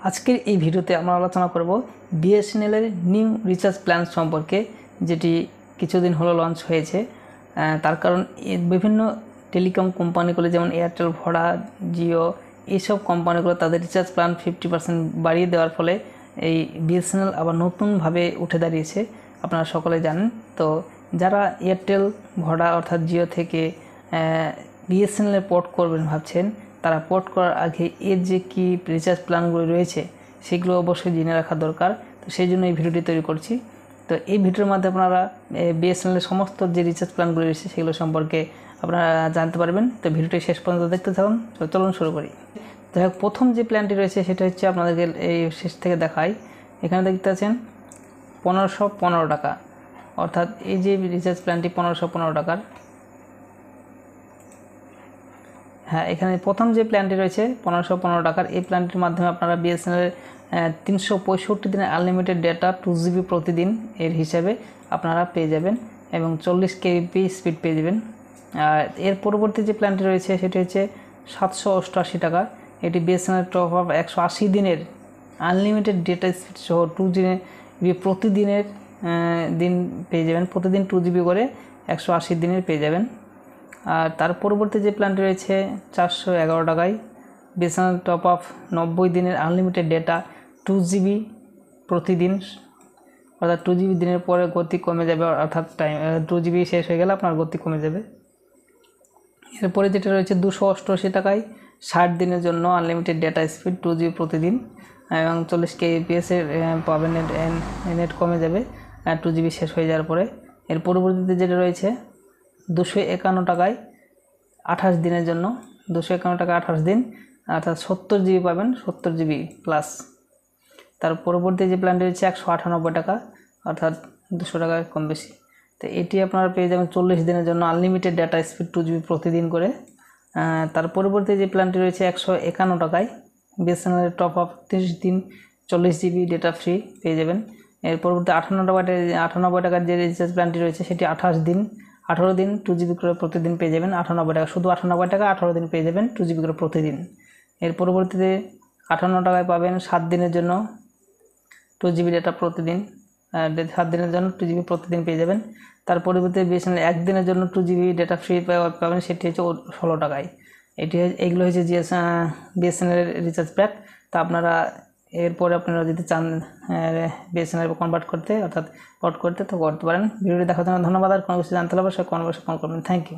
আজকের এই ভিডিওতে আমরা আলোচনা করব বিএসএনএল এর নিউ রিচার্জ প্ল্যান সম্পর্কে, যেটি কিছুদিন হলো লঞ্চ হয়েছে। তার কারণ বিভিন্ন টেলিকম কোম্পানিগুলো যেমন এয়ারটেল, ভোডা, জিও এইসব কোম্পানিগুলো তাদের রিচার্জ প্ল্যান 50% বাড়িয়ে দেওয়ার ফলে এই বিএসএনএল আবার নতুনভাবে উঠে দাঁড়িয়েছে, আপনারা সকলে জানেন। তো যারা এয়ারটেল, ভোডা অর্থাৎ জিও থেকে বিএসএনএল পোর্ট করবেন ভাবছেন, তারা পোর্ট করার আগে এর যে কি রিচার্জ প্ল্যানগুলো রয়েছে সেগুলো অবশ্যই জেনে রাখা দরকার। তো সেই জন্য এই ভিডিওটি তৈরি করছি। তো এই ভিডিওর মাধ্যমে আপনারা বিএসএনএলের সমস্ত যে রিচার্জ প্ল্যানগুলো রয়েছে সেগুলো সম্পর্কে আপনারা জানতে পারবেন। তো ভিডিওটি শেষ পর্যন্ত দেখতে থাকুন। তো চলুন শুরু করি। যাই হোক, প্রথম যে প্ল্যানটি রয়েছে সেটা হচ্ছে আপনাদেরকে এই শেষ থেকে দেখাই। এখানে দেখতে পাচ্ছেন 1515 টাকা, অর্থাৎ এই যে রিচার্জ প্ল্যানটি 1515 টাকার। হ্যাঁ, এখানে প্রথম যে প্ল্যানটি রয়েছে 1515 টাকার, এই প্ল্যানটির মাধ্যমে আপনারা বিএসএনএলের 365 দিনের আনলিমিটেড ডেটা 2 GB প্রতিদিন এর হিসাবে আপনারা পেয়ে যাবেন এবং 40 KB স্পিড পেয়ে যাবেন। আর এর পরবর্তী যে প্ল্যানটি রয়েছে সেটি হচ্ছে 788 টাকা। এটি বিএসএনএল টপ আপ 180 দিনের আনলিমিটেড ডেটা স্পিড সহ 2 GB প্রতিদিনের দিন পেয়ে যাবেন। প্রতিদিন 2 GB করে 180 দিনের পেয়ে যাবেন। আর তার পরবর্তী যে প্ল্যানটি রয়েছে 411 টাকায়, বিএসএনএল টপ আপ 90 দিনের আনলিমিটেড ডেটা 2 GB প্রতিদিন, অর্থাৎ 2 GB দিনের পরে গতি কমে যাবে, অর্থাৎ 2 GB শেষ হয়ে গেলে আপনার গতি কমে যাবে। এরপরে যেটা রয়েছে 288 টাকায় 60 দিনের জন্য আনলিমিটেড ডেটা স্পিড 2 GB প্রতিদিন এবং 40 kbps পাবেন, নেট কমে যাবে 2 GB শেষ হয়ে যাওয়ার পরে। এর পরবর্তীতে যেটা রয়েছে 251 টাকায় 28 দিনের জন্য, 251 টাকা 28 দিন, অর্থাৎ 70 GB পাবেন, 70 GB প্লাস। তার পরবর্তী যে প্ল্যানটি রয়েছে 198 টাকা, অর্থাৎ 200 টাকা কম বেশি। তো এটি আপনারা পেয়ে যাবেন 40 দিনের জন্য আনলিমিটেড ডাটা স্পিড 2 GB প্রতিদিন করে। তার পরবর্তী যে প্ল্যানটি রয়েছে 151 টাকায়, বিএসএনএল টপ আপ 30 দিন 40 GB ডেটা ফ্রি পেয়ে যাবেন। এর পরবর্তী 98 টাকার যে রিচার্জ প্ল্যানটি রয়েছে সেটি 18 দিন 2 GB করে প্রতিদিন পেয়ে যাবেন। 98 টাকা, শুধু 98 টাকা 18 দিন পেয়ে যাবেন 2 GB করে প্রতিদিন। এর পরবর্তীতে 58 টাকায় পাবেন 7 দিনের জন্য 2 GB ডেটা প্রতিদিন, 7 দিনের জন্য 2 GB প্রতিদিন পেয়ে যাবেন। তার পরবর্তীতে বিএসএনএল 1 দিনের জন্য 2 GB ডেটা ফ্রি পাবেন, সেটি হচ্ছে 16 টাকায়। এইগুলো হচ্ছে বিএসএনএল এর রিচার্জ প্যাক। তা আপনারা এরপরে আপনারা যদি চান বিএসএনএল কনভার্ট করতে, অর্থাৎ পোর্ট করতে, তো করতে পারেন। ভিডিওটি দেখার জন্য ধন্যবাদ। আর কোনো কিছু জানতে হলে অবশ্যই কমেন্ট বক্সে কমেন্ট করবেন। Thank you.